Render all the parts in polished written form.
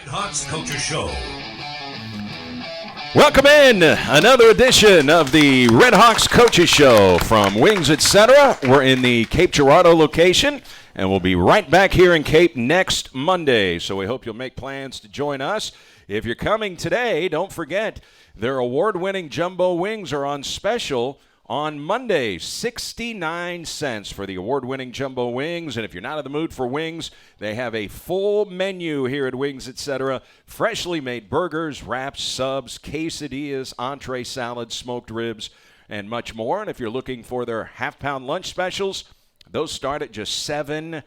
Hawks Culture Show. Welcome in another edition of the Red Hawks Coaches Show from Wings Etc. We're in the Cape Girardeau location, and we'll be right back here in Cape next Monday. So we hope you'll make plans to join us. If you're coming today, don't forget their award-winning jumbo wings are on special on Monday, 69 cents for the award-winning jumbo wings. And if you're not in the mood for wings, they have a full menu here at Wings Etc. Freshly made burgers, wraps, subs, quesadillas, entree salads, smoked ribs, and much more. And if you're looking for their half-pound lunch specials, those start at just $7.99.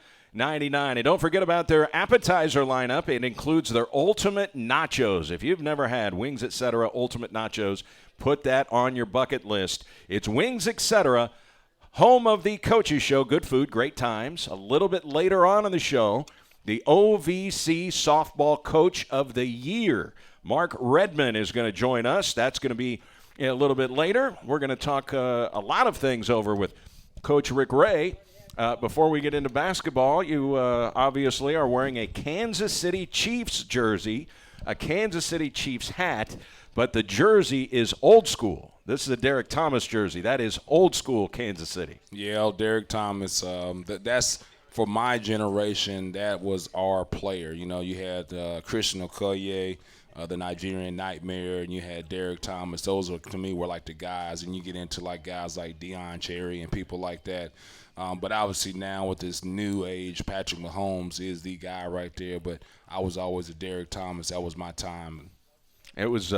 And don't forget about their appetizer lineup. It includes their ultimate nachos. If you've never had Wings Etc. Ultimate Nachos, put that on your bucket list. It's Wings Etc., home of the Coaches Show. Good food, great times. A little bit later on in the show, the OVC Softball Coach of the Year, Mark Redmond, is going to join us. That's going to be a little bit later. We're going to talk a lot of things over with Coach Rick Ray. Before we get into basketball, you obviously are wearing a Kansas City Chiefs jersey, a Kansas City Chiefs hat, but the jersey is old school. This is a Derek Thomas jersey. That is old school Kansas City. Yeah, Derek Thomas. That's for my generation. That was our player. You know, you had Christian Okoye, the Nigerian Nightmare, and you had Derek Thomas. Those were, to me, were like the guys. And you get into like guys like Deion Cherry and people like that. But obviously now with this new age, Patrick Mahomes is the guy right there. But I was always a Derek Thomas. That was my time. It was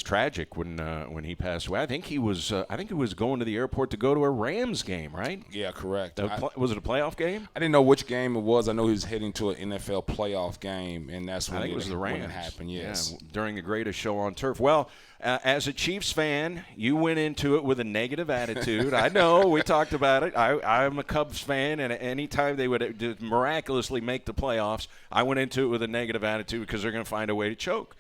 tragic when he passed away. I think he was going to the airport to go to a Rams game, right? Yeah, correct. Was it a playoff game? I didn't know which game it was. I know he was heading to an NFL playoff game, and that's when I think it was the Rams. When it happened. Yes, yeah, during the greatest show on turf. Well, as a Chiefs fan, you went into it with a negative attitude. I know we talked about it. I'm a Cubs fan, and any time they would miraculously make the playoffs, I went into it with a negative attitude because they're going to find a way to choke.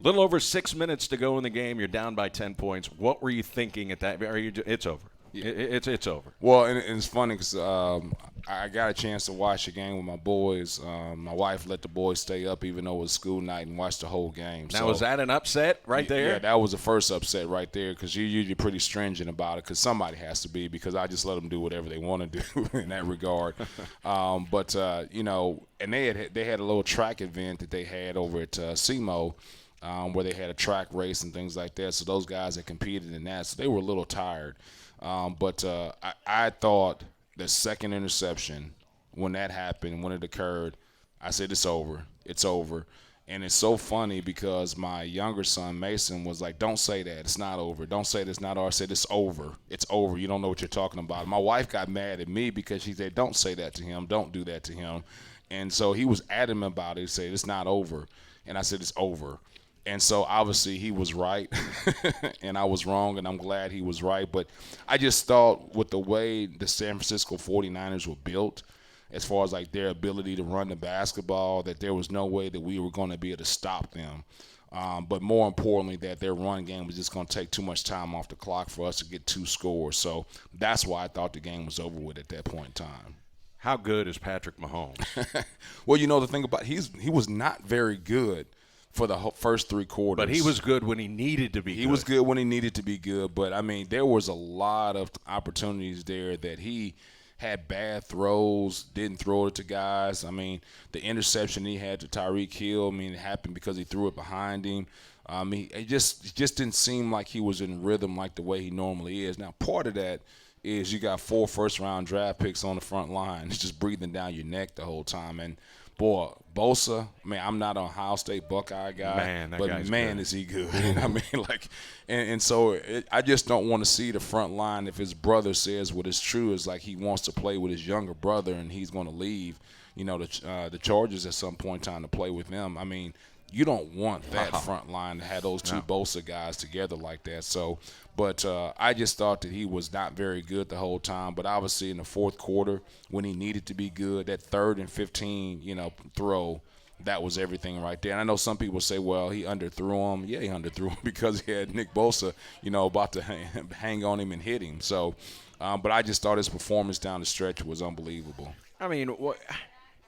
Little over 6 minutes to go in the game. You're down by 10 points. What were you thinking at that? It's over. Yeah. It's over. Well, and it's funny because I got a chance to watch the game with my boys. My wife let the boys stay up even though it was school night and watch the whole game. Now, was that an upset right there? Yeah, that was the first upset right there because you're usually pretty stringent about it because somebody has to be because I just let them do whatever they want to do in that regard. But you know, and they had a little track event that they had over at SEMO. Where they had a track race and things like that. So those guys that competed in that, so they were a little tired. But I thought the second interception, when that happened, when it occurred, I said, it's over. It's over. And it's so funny because my younger son, Mason, was like, don't say that. It's not over. Don't say it's not over. I said, it's over. It's over. You don't know what you're talking about. My wife got mad at me because she said, don't say that to him. Don't do that to him. And so he was adamant about it. He said, it's not over. And I said, it's over. And so, obviously, he was right, and I was wrong, and I'm glad he was right. But I just thought with the way the San Francisco 49ers were built, as far as, like, their ability to run the basketball, that there was no way that we were going to be able to stop them. But more importantly, that their run game was just going to take too much time off the clock for us to get 2 scores. So that's why I thought the game was over with at that point in time. How good is Patrick Mahomes? Well, you know, the thing about he was not very good for the first 3 quarters. But he was good when he needed to be good. He was good when he needed to be good. But, I mean, there was a lot of opportunities there that he had bad throws, didn't throw it to guys. I mean, the interception he had to Tyreek Hill, I mean, it happened because he threw it behind him. It just didn't seem like he was in rhythm like the way he normally is. Now, part of that is you got 4 first-round draft picks on the front line. It's just breathing down your neck the whole time. And, boy, Bosa, I mean, I'm not an Ohio State Buckeye guy, but man, is he good. I mean, like, and so I just don't want to see the front line if his brother says what is true is like he wants to play with his younger brother and he's going to leave, you know, the Chargers at some point in time to play with them. I mean, you don't want that front line to have those 2 Bosa guys together like that. So, but I just thought that he was not very good the whole time. But obviously in the fourth quarter, when he needed to be good, that 3rd and 15, you know, throw, that was everything right there. And I know some people say, well, he underthrew him. Yeah, he underthrew him because he had Nick Bosa, you know, about to hang on him and hit him. So, but I just thought his performance down the stretch was unbelievable. I mean,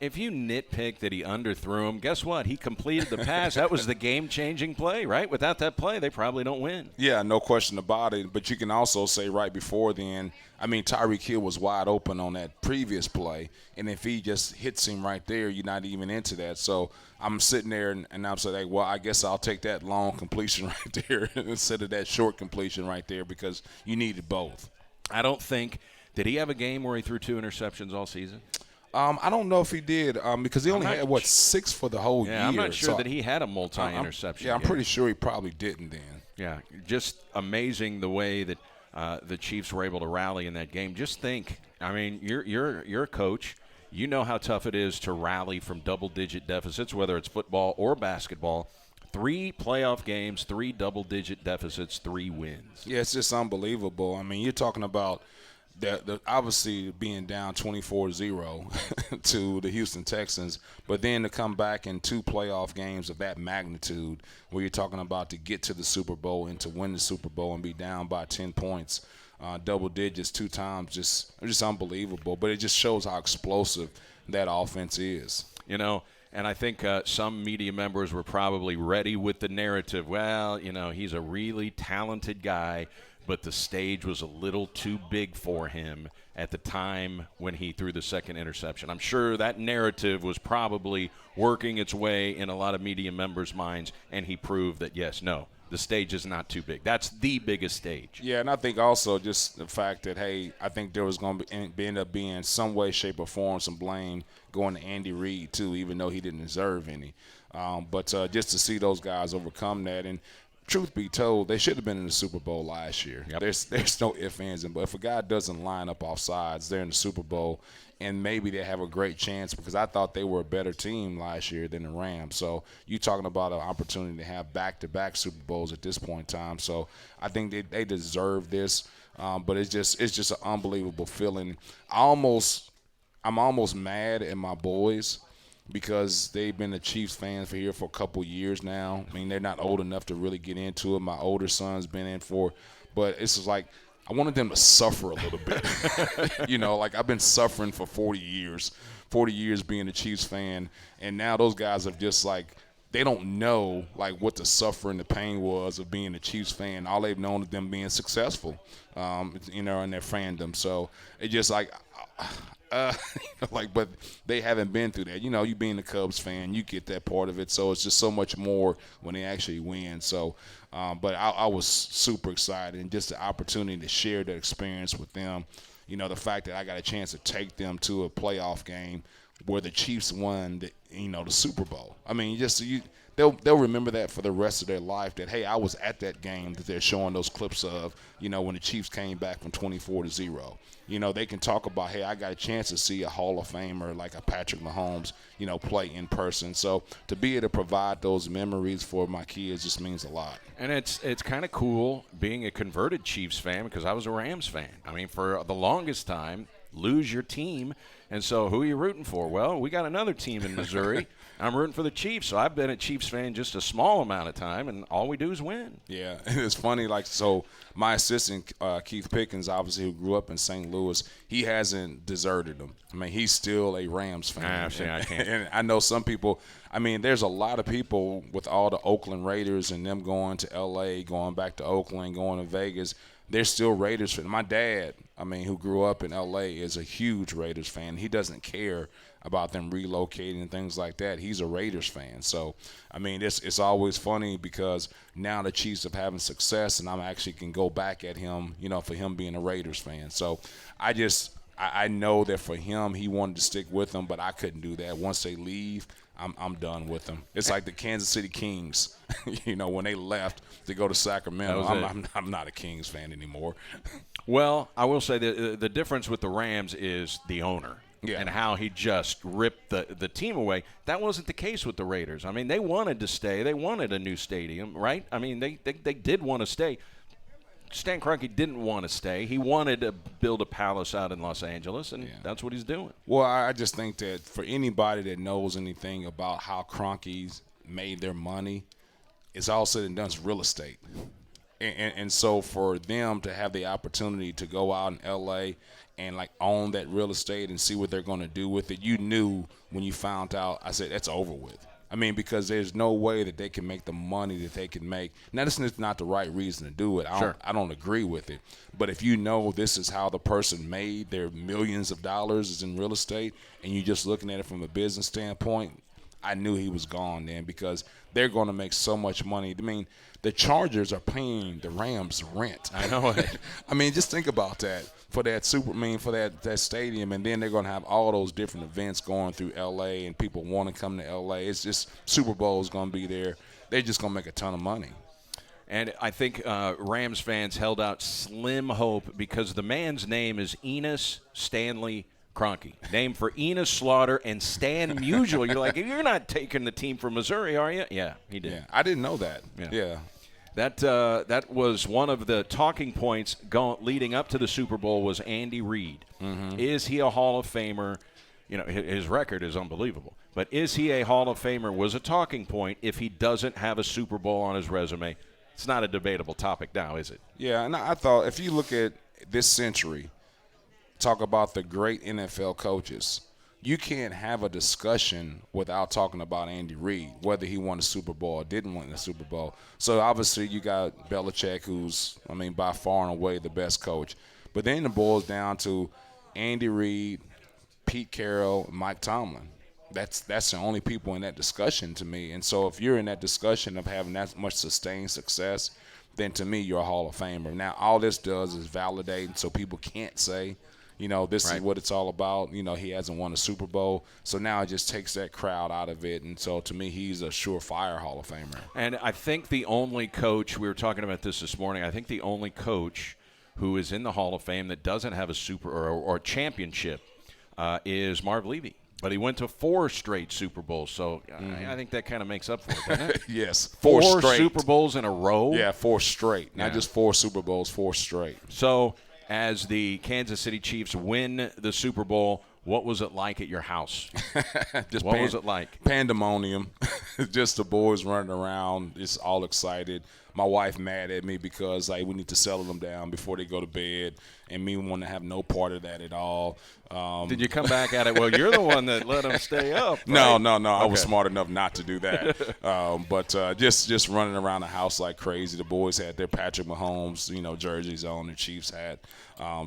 if you nitpick that he underthrew him, guess what? He completed the pass. That was the game-changing play, right? Without that play, they probably don't win. Yeah, no question about it. But you can also say right before then, I mean, Tyreek Hill was wide open on that previous play, and if he just hits him right there, you're not even into that. So I'm sitting there and I'm saying, well, I guess I'll take that long completion right there instead of that short completion right there because you needed both. I don't think – did he have a game where he threw 2 interceptions all season? I don't know if he did because he only had, 6 for the whole year. I'm not sure that he had a multi-interception I'm game. pretty sure he probably didn't then. Yeah, just amazing the way that the Chiefs were able to rally in that game. Just think, I mean, you're a coach. You know how tough it is to rally from double-digit deficits, whether it's football or basketball. 3 playoff games, 3 double-digit deficits, 3 wins. Yeah, it's just unbelievable. I mean, you're talking about the obviously being down 24-0 to the Houston Texans, but then to come back in 2 playoff games of that magnitude where you're talking about to get to the Super Bowl and to win the Super Bowl and be down by 10 points, double digits 2 times, just unbelievable. But it just shows how explosive that offense is. You know, and I think some media members were probably ready with the narrative, well, you know, he's a really talented guy, but the stage was a little too big for him at the time when he threw the second interception. I'm sure that narrative was probably working its way in a lot of media members' minds, and he proved that, yes, no, the stage is not too big. That's the biggest stage. Yeah, and I think also just the fact that, hey, I think there was going to end up being some way, shape, or form some blame going to Andy Reid, too, even though he didn't deserve any. But just to see those guys overcome that, and truth be told, they should have been in the Super Bowl last year. Yep. There's no ifs, ands, and buts. If a guy doesn't line up off sides, they're in the Super Bowl, and maybe they have a great chance because I thought they were a better team last year than the Rams. So you're talking about an opportunity to have back-to-back Super Bowls at this point in time. So I think they deserve this, but it's just an unbelievable feeling. I'm almost mad at my boys because they've been the Chiefs fans for a couple years now. I mean, they're not old enough to really get into it. My older son's been in for, but it's just like I wanted them to suffer a little bit. You know, like I've been suffering for 40 years being a Chiefs fan, and now those guys have just like they don't know like what the suffering and the pain was of being a Chiefs fan. All they've known is them being successful, you know, in their fandom. So it's just like. But they haven't been through that. You know, you being a Cubs fan, you get that part of it. So it's just so much more when they actually win. So, but I was super excited, and just the opportunity to share that experience with them. You know, the fact that I got a chance to take them to a playoff game where the Chiefs won, the Super Bowl. I mean, they'll remember that for the rest of their life. That hey, I was at that game that they're showing those clips of. You know, when the Chiefs came back from 24-0. You know, they can talk about, hey, I got a chance to see a Hall of Famer like a Patrick Mahomes, you know, play in person. So to be able to provide those memories for my kids just means a lot. And it's kind of cool being a converted Chiefs fan because I was a Rams fan. I mean, for the longest time, lose your team. And so who are you rooting for? Well, we got another team in Missouri. I'm rooting for the Chiefs. So I've been a Chiefs fan just a small amount of time, and all we do is win. Yeah, and it's funny, like, so my assistant, Keith Pickens, obviously, who grew up in St. Louis, he hasn't deserted them. I mean, he's still a Rams fan. I can't. And I know some people, I mean, there's a lot of people with all the Oakland Raiders and them going to L.A., going back to Oakland, going to Vegas, they're still Raiders fans. My dad, I mean, who grew up in L.A., is a huge Raiders fan. He doesn't care about them relocating and things like that. He's a Raiders fan. So, I mean, it's always funny because now the Chiefs are having success, and I actually can go back at him, you know, for him being a Raiders fan. So I know that for him, he wanted to stick with them, but I couldn't do that. Once they leave, I'm done with them. It's like the Kansas City Kings, you know, when they left to go to Sacramento. I'm not a Kings fan anymore. Well, I will say the difference with the Rams is the owner. Yeah. And how he just ripped the team away. That wasn't the case with the Raiders. I mean, they wanted to stay. They wanted a new stadium, right? I mean, they did want to stay. Stan Kroenke didn't want to stay. He wanted to build a palace out in Los Angeles, and that's what he's doing. Well, I just think that for anybody that knows anything about how Kroenke's made their money, it's all said and done, it's real estate. And so for them to have the opportunity to go out in L.A. and like own that real estate and see what they're going to do with it, you knew when you found out. I said that's over with. I mean, because there's no way that they can make the money that they can make. Now, this is not the right reason to do it. I don't agree with it. But if you know this is how the person made their millions of dollars is in real estate, and you're just looking at it from a business standpoint, I knew he was gone then, because they're going to make so much money. I mean, the Chargers are paying the Rams rent. I know it. I mean, just think about that for that for that stadium, and then they're going to have all those different events going through L.A. and people want to come to L.A. It's just Super Bowl is going to be there. They're just going to make a ton of money. And I think Rams fans held out slim hope because the man's name is Enos Stanley Kroenke, named for Enos Slaughter and Stan Musial. You're like, you're not taking the team from Missouri, are you? Yeah, he did. Yeah, I didn't know that. Yeah. That was one of the talking points leading up to the Super Bowl was Andy Reid. Mm-hmm. Is he a Hall of Famer? You know, his record is unbelievable. But is he a Hall of Famer was a talking point if he doesn't have a Super Bowl on his resume. It's not a debatable topic now, is it? Yeah, and I thought if you look at this century, talk about the great NFL coaches, you can't have a discussion without talking about Andy Reid, whether he won the Super Bowl or didn't win the Super Bowl. So obviously you got Belichick, who's, I mean, by far and away the best coach. But then it boils down to Andy Reid, Pete Carroll, Mike Tomlin. That's the only people in that discussion to me. And so if you're in that discussion of having that much sustained success, then to me you're a Hall of Famer. Now all this does is validate, so people can't say, you know, this is what it's all about. You know, he hasn't won a Super Bowl. So now it just takes that crowd out of it. And so to me, he's a surefire Hall of Famer. And I think the only coach, we were talking about this morning, I think the only coach who is in the Hall of Fame that doesn't have a Super or championship is Marv Levy. But he went to 4 straight Super Bowls, so I think that kind of makes up for it, doesn't it? Yes, 4 straight Super Bowls in a row? Yeah, 4 straight. Not just 4 Super Bowls, 4 straight. So as the Kansas City Chiefs win the Super Bowl, what was it like at your house? What was it like? Pandemonium. Just the boys running around, just all excited. My wife mad at me because like we need to settle them down before they go to bed, and me want to have no part of that at all. Did you come back at it? Well, you're the one that let them stay up. Right? No. Okay. I was smart enough not to do that. But just running around the house like crazy. The boys had their Patrick Mahomes, jerseys on, their Chiefs hat.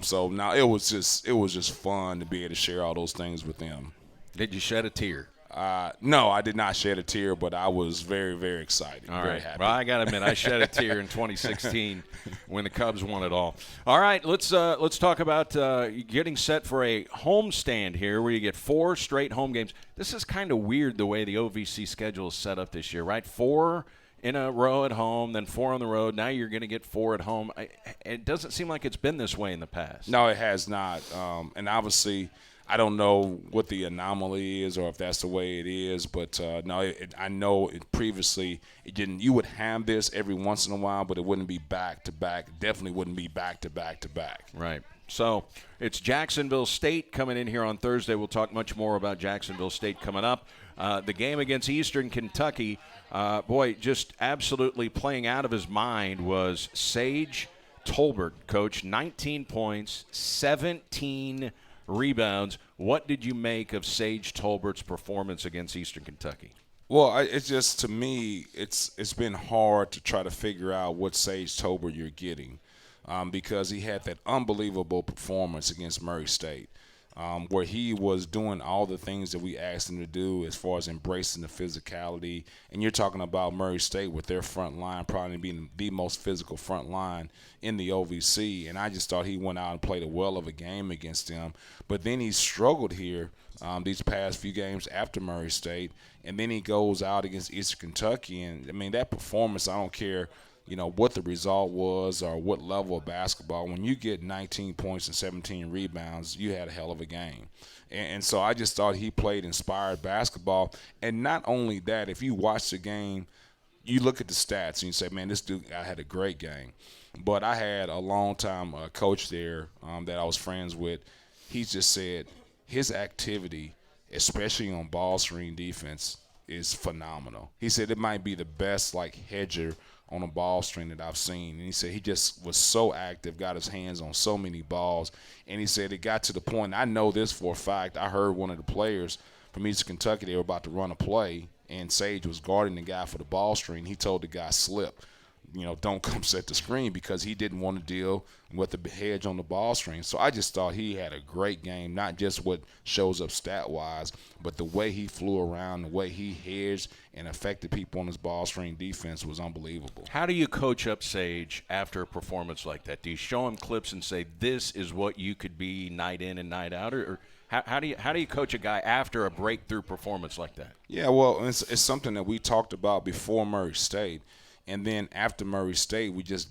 So now it was just fun to be able to share all those things with them. Did you shed a tear? No, I did not shed a tear, but I was very, very excited, very happy. Well, I got to admit, I shed a tear in 2016 when the Cubs won it all. All right, let's talk about getting set for a homestand here where you get 4 straight home games. This is kind of weird the way the OVC schedule is set up this year, right? 4 in a row at home, then 4 on the road. Now you're going to get 4 at home. It doesn't seem like it's been this way in the past. No, it has not. And obviously – I don't know what the anomaly is or if that's the way it is, but I know previously it didn't. You would have this every once in a while, but it wouldn't be back to back. Definitely wouldn't be back to back to back. Right. So it's Jacksonville State coming in here on Thursday. We'll talk much more about Jacksonville State coming up. The game against Eastern Kentucky, just absolutely playing out of his mind was Sage Tolbert, coach, 19 points, 17 rebounds. What did you make of Sage Tolbert's performance against Eastern Kentucky? Well, it's just, to me, it's been hard to try to figure out what Sage Tolbert you're getting because he had that unbelievable performance against Murray State where he was doing all the things that we asked him to do as far as embracing the physicality. And you're talking about Murray State with their front line probably being the most physical front line in the OVC. And I just thought he went out and played a well of a game against them. But then he struggled here these past few games after Murray State. And then he goes out against Eastern Kentucky. And, I mean, that performance, I don't care what the result was or what level of basketball. When you get 19 points and 17 rebounds, you had a hell of a game. And so I just thought he played inspired basketball. And not only that, if you watch the game, you look at the stats and you say, man, this dude had a great game. But I had a long-time coach there that I was friends with. He just said his activity, especially on ball screen defense, is phenomenal. He said it might be the best hedger on a ball string that I've seen. And he said he just was so active, got his hands on so many balls. And he said it got to the point, I know this for a fact, I heard one of the players from Eastern Kentucky, they were about to run a play, and Sage was guarding the guy for the ball string. He told the guy, slip. Don't come set the screen, because he didn't want to deal with the hedge on the ball string. So I just thought he had a great game, not just what shows up stat-wise, but the way he flew around, the way he hedged and affected people on his ball string defense was unbelievable. How do you coach up Sage after a performance like that? Do you show him clips and say, this is what you could be night in and night out? Or how do you coach a guy after a breakthrough performance like that? Yeah, well, it's something that we talked about before Murray State. And then after Murray State, we just,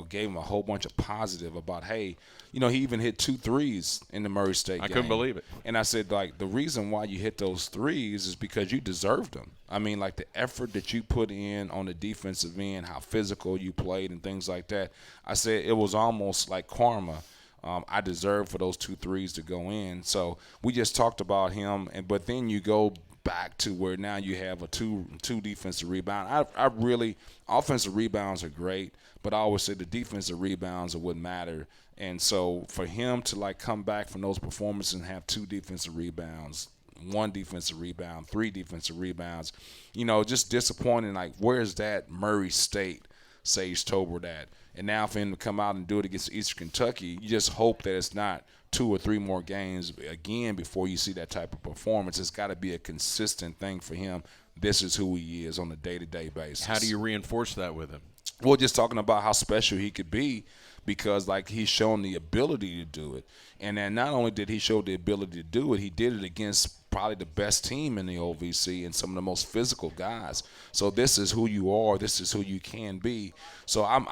gave him a whole bunch of positive about, hey, he even hit 2 threes in the Murray State game. I couldn't believe it. And I said, the reason why you hit those threes is because you deserved them. I mean, the effort that you put in on the defensive end, how physical you played and things like that. I said it was almost like karma. I deserved for those 2 threes to go in. So we just talked about him, but then you go back to where now you have a two defensive rebound. I really, offensive rebounds are great, but I always say the defensive rebounds are what matter. And so for him to come back from those performances and have 2 defensive rebounds, 1 defensive rebound, 3 defensive rebounds, just disappointing. Where's that Murray State Sage Tolbert at? And now for him to come out and do it against Eastern Kentucky, you just hope that it's not 2 or 3 more games again before you see that type of performance. It's got to be a consistent thing for him. This is who he is on a day-to-day basis. How do you reinforce that with him? Well, just talking about how special he could be, because he's shown the ability to do it. And then not only did he show the ability to do it, he did it against probably the best team in the OVC and some of the most physical guys. So this is who you are. This is who you can be. So I'm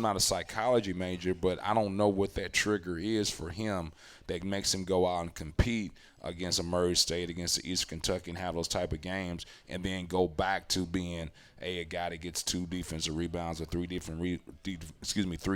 not a psychology major, but I don't know what that trigger is for him that makes him go out and compete against a Murray State, against the Eastern Kentucky, and have those type of games, and then go back to being a guy that gets 2 defensive rebounds or 3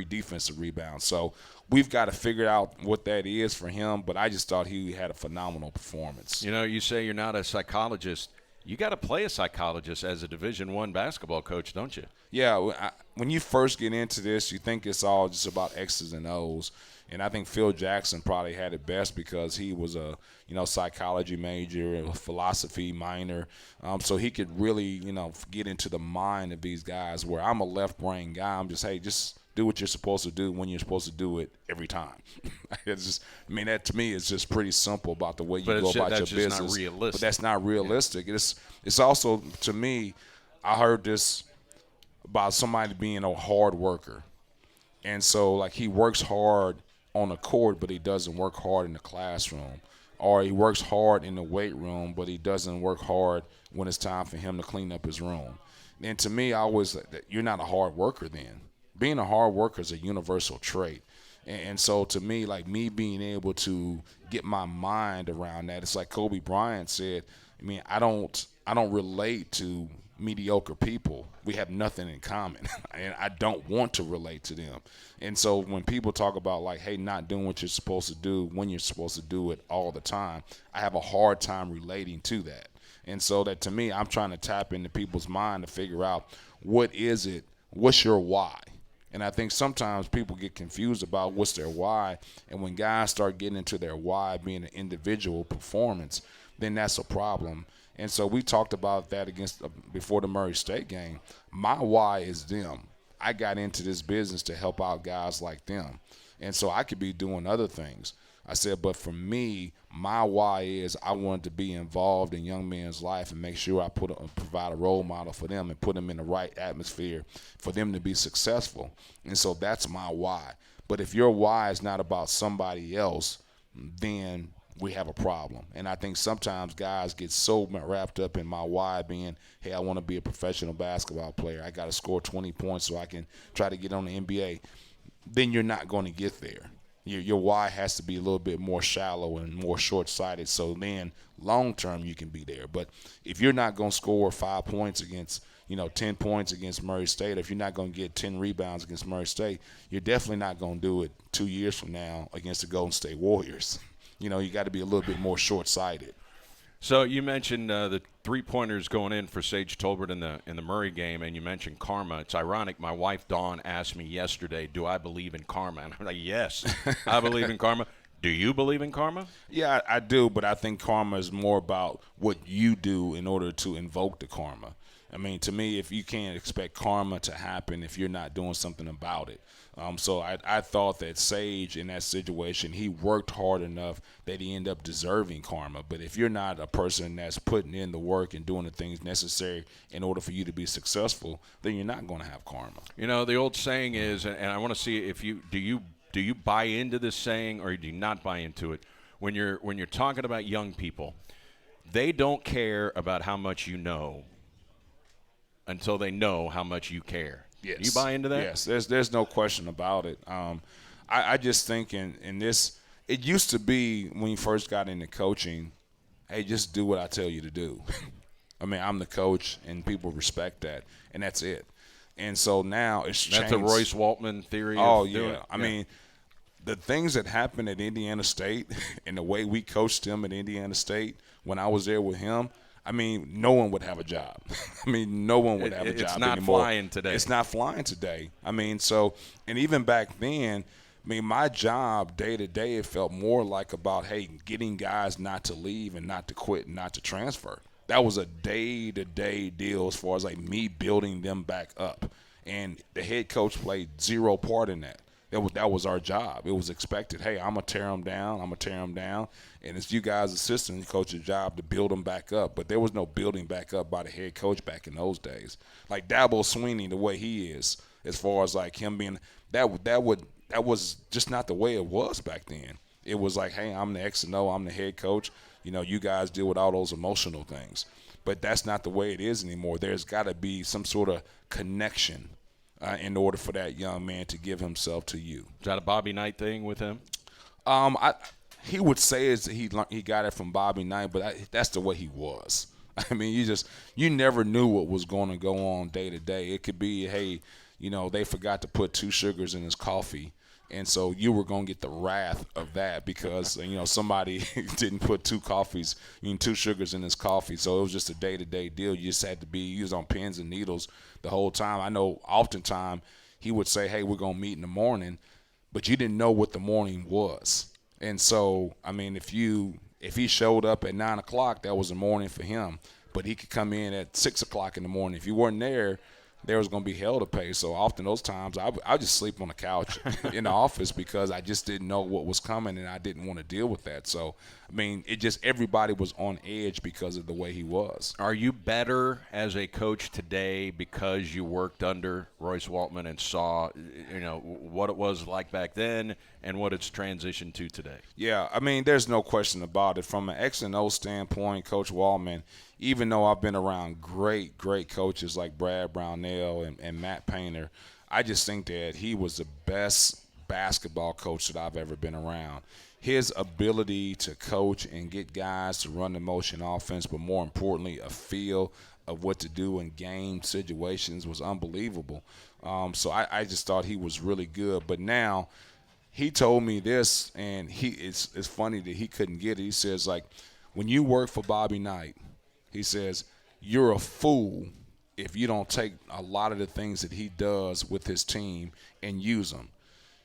defensive rebounds. So we've got to figure out what that is for him, but I just thought he had a phenomenal performance. You say you're not a psychologist. You got to play a psychologist as a Division I basketball coach, don't you? Yeah, when you first get into this, you think it's all just about X's and O's. And I think Phil Jackson probably had it best because he was a psychology major, a philosophy minor, so he could really get into the mind of these guys. Where I'm a left brain guy, I'm just do what you're supposed to do when you're supposed to do it every time. That to me is just pretty simple about the way you go about your business. Not realistic. But that's not realistic. Yeah. It's also, to me, I heard this about somebody being a hard worker, and so he works hard on the court, but he doesn't work hard in the classroom. Or he works hard in the weight room, but he doesn't work hard when it's time for him to clean up his room. And to me, you're not a hard worker then. Being a hard worker is a universal trait. And so to me, me being able to get my mind around that, it's like Kobe Bryant said, I don't relate to mediocre people. We have nothing in common, and I don't want to relate to them. And so when people talk about hey, not doing what you're supposed to do when you're supposed to do it all the time, I have a hard time relating to that. And so that to me, I'm trying to tap into people's mind to figure out what's your why. And I think sometimes people get confused about what's their why, and when guys start getting into their why being an individual performance, then that's a problem. And so we talked about that before the Murray State game. My why is them. I got into this business to help out guys like them. And so I could be doing other things. I said, but for me, my why is I wanted to be involved in young men's life and make sure I provide a role model for them and put them in the right atmosphere for them to be successful. And so that's my why. But if your why is not about somebody else, then we have a problem. And I think sometimes guys get so wrapped up in my why being, hey, I want to be a professional basketball player. I got to score 20 points so I can try to get on the NBA. Then you're not going to get there. Your why has to be a little bit more shallow and more short-sighted, so then long-term you can be there. But if you're not going to score 5 points against, 10 points against Murray State, if you're not going to get 10 rebounds against Murray State, you're definitely not going to do it 2 years from now against the Golden State Warriors. You got to be a little bit more short-sighted. So you mentioned the three-pointers going in for Sage Tolbert in the Murray game, and you mentioned karma. It's ironic. My wife Dawn asked me yesterday, "Do I believe in karma?" And I'm like, "Yes, I believe in karma." Do you believe in karma? Yeah, I do, but I think karma is more about what you do in order to invoke the karma. I mean, to me, if you can't expect karma to happen if you're not doing something about it. So I thought that Sage, in that situation, he worked hard enough that he ended up deserving karma. But if you're not a person that's putting in the work and doing the things necessary in order for you to be successful, then you're not going to have karma. You know, the old saying is, and I want to see if you do you buy into this saying or do you not buy into it? When you're talking about young people, they don't care about how much you know until they know how much you care. Yes. Do you buy into that? Yes, there's no question about it. I just think in this, it used to be when you first got into coaching, hey, just do what I tell you to do. I mean, I'm the coach, and people respect that, and that's it. And so now it's changed. That's a Royce Waltman theory. Oh, yeah. I mean, the things that happened at Indiana State and the way we coached them at Indiana State when I was there with him, I mean, no one would have a job. I mean, no one would have a job It's not anymore. flying today. It's not flying today. I mean, so, and even back then, I mean, my job day to day, it felt more like about, hey, getting guys not to leave and not to quit and not to transfer. That was a day-to-day deal as far as like me building them back up. And the head coach played zero part in that. That was our job. It was expected. Hey, I'm going to tear them down. I'm going to tear them down. And it's you guys' assistant coach's job to build them back up. But there was no building back up by the head coach back in those days. Like Dabo Swinney, the way he is, as far as like him being that was just not the way it was back then. It was like, hey, I'm the X and O. I'm the head coach. You know, you guys deal with all those emotional things. But that's not the way it is anymore. There's got to be some sort of connection in order for that young man to give himself to you. Is that a Bobby Knight thing with him? He would say he got it from Bobby Knight, but that's the way he was. I mean, you never knew what was going to go on day to day. It could be, hey, you know, they forgot to put 2 sugars in his coffee. And so you were going to get the wrath of that because, you know, somebody didn't put 2 sugars in his coffee. So it was just a day-to-day deal. You just had to be used on pins and needles the whole time. I know oftentimes he would say, hey, we're going to meet in the morning, but you didn't know what the morning was. And so, I mean, if he showed up at 9 o'clock, that was the morning for him. But he could come in at 6 o'clock in the morning. If you weren't there was going to be hell to pay. So often those times I just sleep on the couch in the office because I just didn't know what was coming and I didn't want to deal with that. So, I mean, everybody was on edge because of the way he was. Are you better as a coach today because you worked under Royce Waltman and saw, you know, what it was like back then and what it's transitioned to today? Yeah, I mean, there's no question about it. From an X and O standpoint, Coach Waltman, even though I've been around great coaches like Brad Brownell and Matt Painter, I just think that he was the best basketball coach that I've ever been around. His ability to coach and get guys to run the motion offense, but more importantly, a feel of what to do in game situations was unbelievable. So I just thought he was really good. But now he told me this, and it's funny that he couldn't get it. He says, like, when you work for Bobby Knight, he says, you're a fool if you don't take a lot of the things that he does with his team and use them.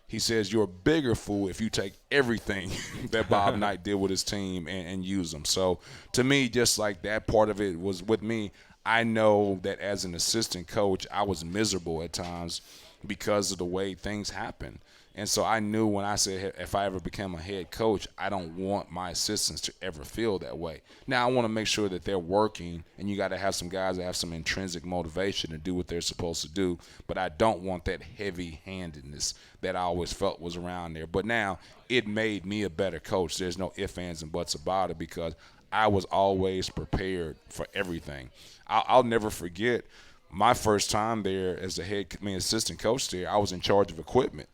He says you're a bigger fool if you take everything that Bob Knight did with his team and use them. So to me, just like that part of it was with me, I know that as an assistant coach, I was miserable at times because of the way things happen. And so I knew when I said if I ever become a head coach, I don't want my assistants to ever feel that way. Now, I want to make sure that they're working, and you got to have some guys that have some intrinsic motivation to do what they're supposed to do. But I don't want that heavy-handedness that I always felt was around there. But now it made me a better coach. There's no ifs, ands, and buts about it because I was always prepared for everything. I'll never forget my first time there as the assistant coach there. I was in charge of equipment.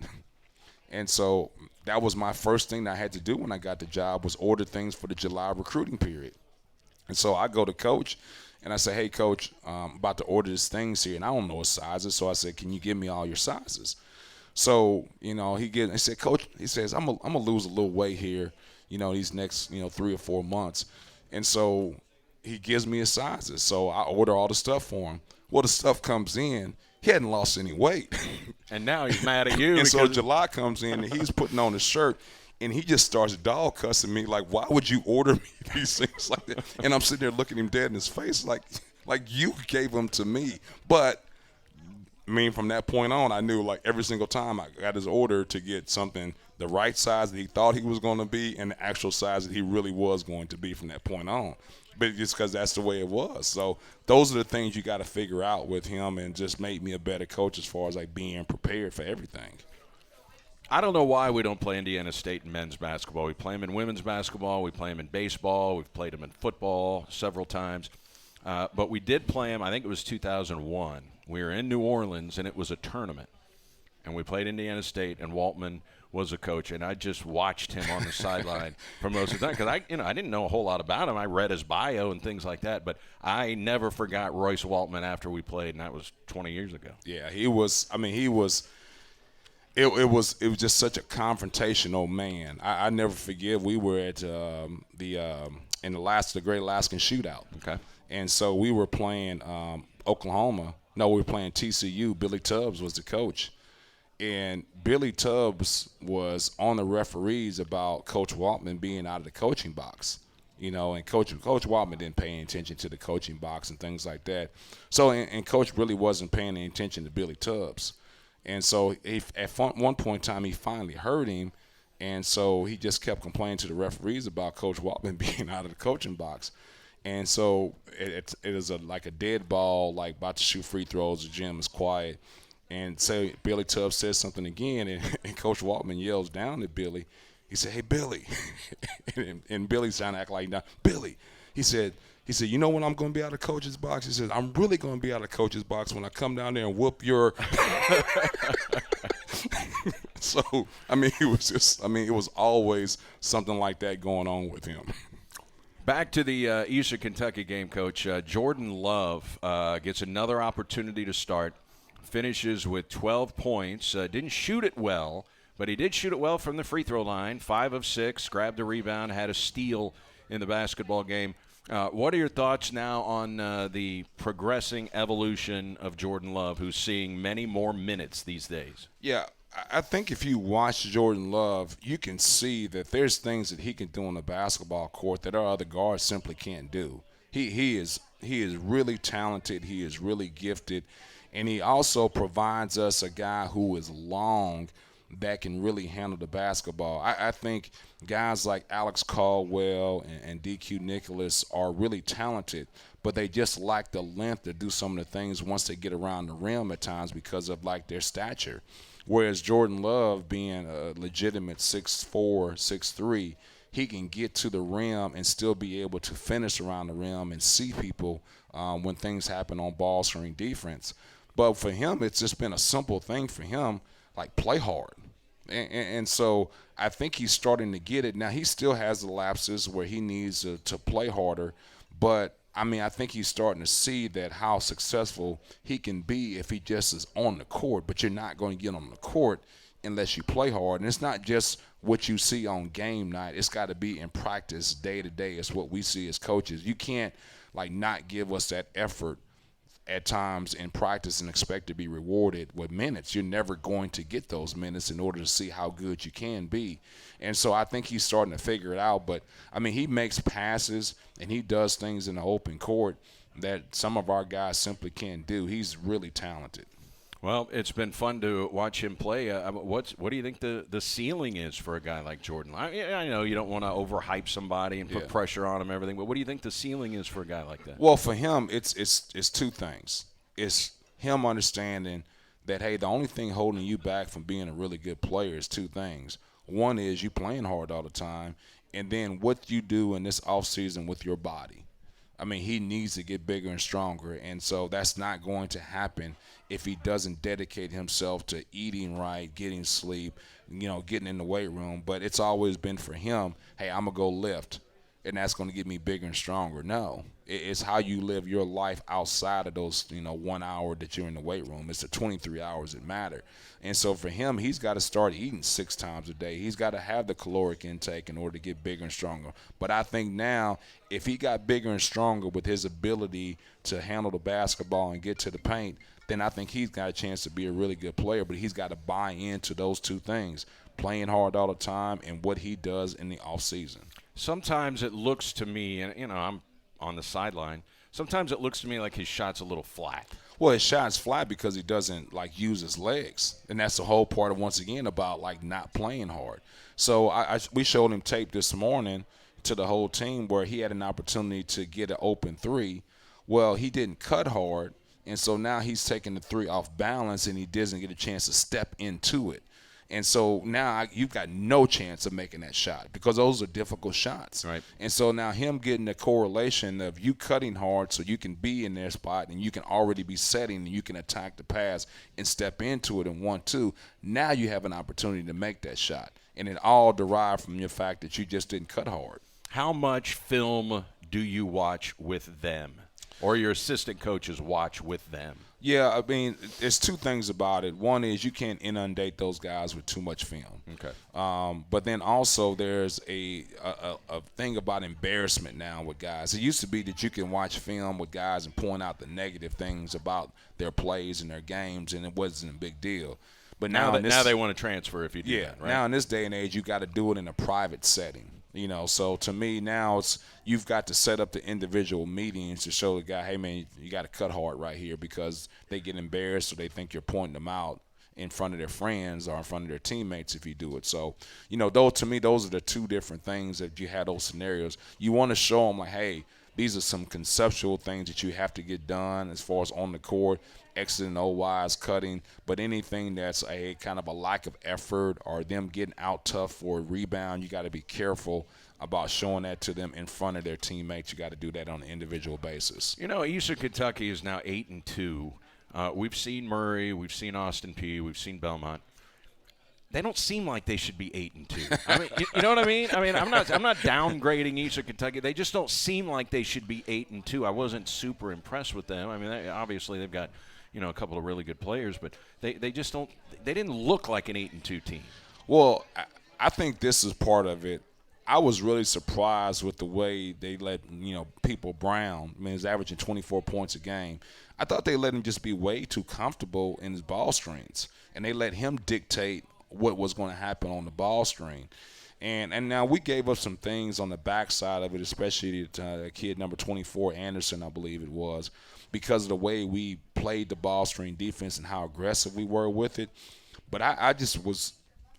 And so that was my first thing that I had to do when I got the job was order things for the July recruiting period. And so I go to Coach, and I say, hey, Coach, I'm about to order these things here, and I don't know his sizes. So I said, can you give me all your sizes? So, you know, he said, Coach, he says, I'm gonna lose a little weight here, you know, these next, 3 or 4 months. And so he gives me his sizes. So I order all the stuff for him. Well, the stuff comes in. He hadn't lost any weight. And now he's mad at you. And so July comes in, and he's putting on his shirt, and he just starts dog cussing me like, why would you order me these things like that? And I'm sitting there looking him dead in his face like you gave them to me. But, I mean, from that point on, I knew like every single time I got his order to get something the right size that he thought he was going to be and the actual size that he really was going to be from that point on. But just because that's the way it was. So those are the things you got to figure out with him, and just made me a better coach as far as like being prepared for everything. I don't know why we don't play Indiana State in men's basketball. We play them in women's basketball. We play them in baseball. We've played them in football several times. But we did play them, I think it was 2001. We were in New Orleans, and it was a tournament. And we played Indiana State, and Waltman was a coach, and I just watched him on the sideline for most of the time because I didn't know a whole lot about him. I read his bio and things like that, but I never forgot Royce Waltman after we played, and that was 20 years ago. Yeah, he was. I mean, he was. It was just such a confrontational man. I never forget. We were at in the Great Alaskan Shootout. Okay. And so we were playing Oklahoma. No, we were playing TCU. Billy Tubbs was the coach. And Billy Tubbs was on the referees about Coach Waltman being out of the coaching box. And Coach Waltman didn't pay any attention to the coaching box and things like that. So, and Coach really wasn't paying any attention to Billy Tubbs. And so at one point in time, he finally heard him. And so he just kept complaining to the referees about Coach Waltman being out of the coaching box. And so it is like a dead ball, like about to shoot free throws. The gym is quiet. And so Billy Tubbs says something again, and Coach Waltman yells down at Billy. He said, "Hey, Billy." and Billy's trying to act like, Billy. He said, "You know when I'm going to be out of coach's box?" He said, "I'm really going to be out of coach's box when I come down there and whoop your." So, it was always something like that going on with him. Back to the Eastern Kentucky game, Coach. Jordan Love gets another opportunity to start. Finishes with 12 points. Didn't shoot it well, but he did shoot it well from the free throw line. 5 of 6, grabbed a rebound, had a steal in the basketball game. What are your thoughts now on the progressing evolution of Jordan Love, who's seeing many more minutes these days? Yeah, I think if you watch Jordan Love, you can see that there's things that he can do on the basketball court that our other guards simply can't do. He is really talented. He is really gifted. And he also provides us a guy who is long that can really handle the basketball. I think guys like Alex Caldwell and DQ Nicholas are really talented, but they just lack the length to do some of the things once they get around the rim at times because of like their stature. Whereas Jordan Love, being a legitimate 6'4", 6'3", he can get to the rim and still be able to finish around the rim and see people when things happen on ball screen defense. But for him, it's just been a simple thing for him, like play hard. And so I think he's starting to get it. Now, he still has the lapses where he needs to play harder. But, I think he's starting to see that how successful he can be if he just is on the court. But you're not going to get on the court unless you play hard. And it's not just what you see on game night. It's got to be in practice day to day. It's what we see as coaches. You can't, not give us that effort at times in practice and expect to be rewarded with minutes. You're never going to get those minutes in order to see how good you can be. And so I think he's starting to figure it out. But, he makes passes and he does things in the open court that some of our guys simply can't do. He's really talented. Well, it's been fun to watch him play. What do you think the ceiling is for a guy like Jordan? I know you don't want to overhype somebody and put pressure on him and everything, but what do you think the ceiling is for a guy like that? Well, for him, it's two things. It's him understanding that, hey, the only thing holding you back from being a really good player is two things. One is you playing hard all the time, and then what you do in this offseason with your body. He needs to get bigger and stronger, and so that's not going to happen if he doesn't dedicate himself to eating right, getting sleep, getting in the weight room. But it's always been for him, hey, I'm going to go lift. and that's going to get me bigger and stronger. No, it's how you live your life outside of those 1 hour that you're in the weight room. It's the 23 hours that matter. And so for him, he's got to start eating 6 times a day. He's got to have the caloric intake in order to get bigger and stronger. But I think now, if he got bigger and stronger with his ability to handle the basketball and get to the paint, then I think he's got a chance to be a really good player. But he's got to buy into those two things, playing hard all the time and what he does in the offseason. Sometimes it looks to me, and I'm on the sideline, sometimes it looks to me like his shot's a little flat. Well, his shot's flat because he doesn't use his legs, and that's the whole part of, once again, about not playing hard. So we showed him tape this morning to the whole team where he had an opportunity to get an open 3. Well, he didn't cut hard, and so now he's taking the 3 off balance, and he doesn't get a chance to step into it. And so now you've got no chance of making that shot because those are difficult shots. Right. And so now him getting the correlation of you cutting hard so you can be in their spot and you can already be setting and you can attack the pass and step into it in 1-2. Now you have an opportunity to make that shot. And it all derived from your fact that you just didn't cut hard. How much film do you watch with them, or your assistant coaches watch with them? Yeah, I mean, there's 2 things about it. One is you can't inundate those guys with too much film. Okay. But then also there's a thing about embarrassment now with guys. It used to be that you can watch film with guys and point out the negative things about their plays and their games, and it wasn't a big deal. But now they want to transfer if you do that, right? Now in this day and age, you got to do it in a private setting. So to me now you've got to set up the individual meetings to show the guy, hey man, you got to cut hard right here, because they get embarrassed or they think you're pointing them out in front of their friends or in front of their teammates if you do it. So, to me, those are the 2 different things that you had those scenarios. You want to show them hey, these are some conceptual things that you have to get done as far as on the court, X's and O's, cutting, but anything that's a kind of a lack of effort or them getting out tough for a rebound, you got to be careful about showing that to them in front of their teammates. You got to do that on an individual basis. Eastern Kentucky is now 8-2. We've seen Murray, we've seen Austin Peay, we've seen Belmont. They don't seem like they should be 8-2. I mean, you know what I mean? I mean, I'm not downgrading Eastern Kentucky. They just don't seem like they should be 8-2. I wasn't super impressed with them. I mean, obviously they've got a couple of really good players, but they just don't. They didn't look like an 8-2 team. Well, I think this is part of it. I was really surprised with the way they let People Brown. I mean, he's averaging 24 points a game. I thought they let him just be way too comfortable in his ball screens, and they let him dictate what was going to happen on the ball screen. And now we gave up some things on the backside of it, especially the kid number 24, Anderson, I believe it was, because of the way we played the ball screen defense and how aggressive we were with it. But I just was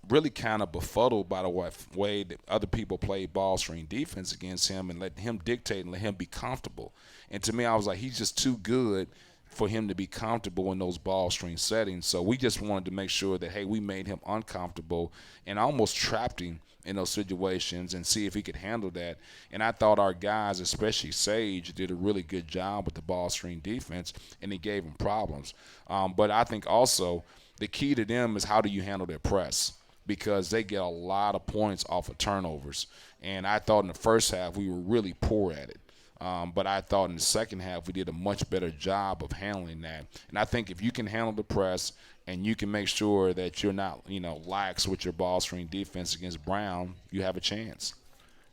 really kind of befuddled by the way that other people played ball screen defense against him and let him dictate and let him be comfortable. And to me, I was like, he's just too good for him to be comfortable in those ball screen settings. So we just wanted to make sure that, hey, we made him uncomfortable and almost trapped him in those situations and see if he could handle that. And I thought our guys, especially Sage, did a really good job with the ball screen defense, and he gave them problems. But I think also the key to them is how do you handle their press, because they get a lot of points off of turnovers. And I thought in the first half we were really poor at it. But I thought in the second half we did a much better job of handling that. And I think if you can handle the press and you can make sure that you're not, lax with your ball screen defense against Brown, you have a chance.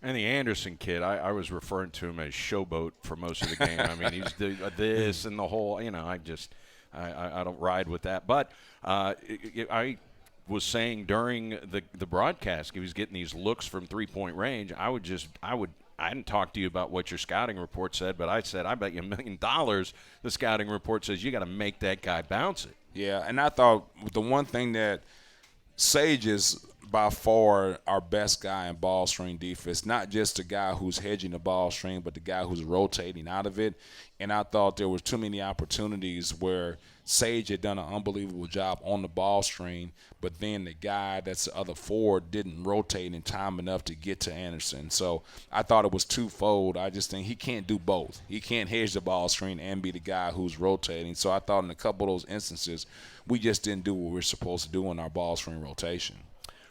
And the Anderson kid, I was referring to him as Showboat for most of the game. I mean, he's this and the whole, I don't ride with that. But I was saying during the broadcast, he was getting these looks from three-point range. I hadn't talked to you about what your scouting report said, but I said, I bet you $1 million the scouting report says you got to make that guy bounce it. Yeah, and I thought the one thing that Sage is by far our best guy in ball screen defense, not just the guy who's hedging the ball screen, but the guy who's rotating out of it. And I thought there was too many opportunities where Sage had done an unbelievable job on the ball screen, but then the guy that's the other forward didn't rotate in time enough to get to Anderson. So I thought it was twofold. I just think he can't do both. He can't hedge the ball screen and be the guy who's rotating. So I thought in a couple of those instances, we just didn't do what we're supposed to do in our ball screen rotation.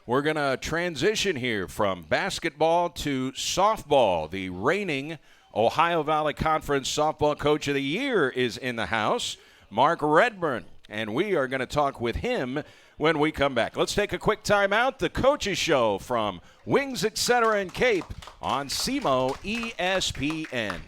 we're going to transition here from basketball to softball. The reigning Ohio Valley Conference Softball Coach of the Year is in the house, Mark Redburn, and we are going to talk with him when we come back. Let's take a quick time out. The Coaches Show from Wings, Etc. in Cape on SEMO ESPN.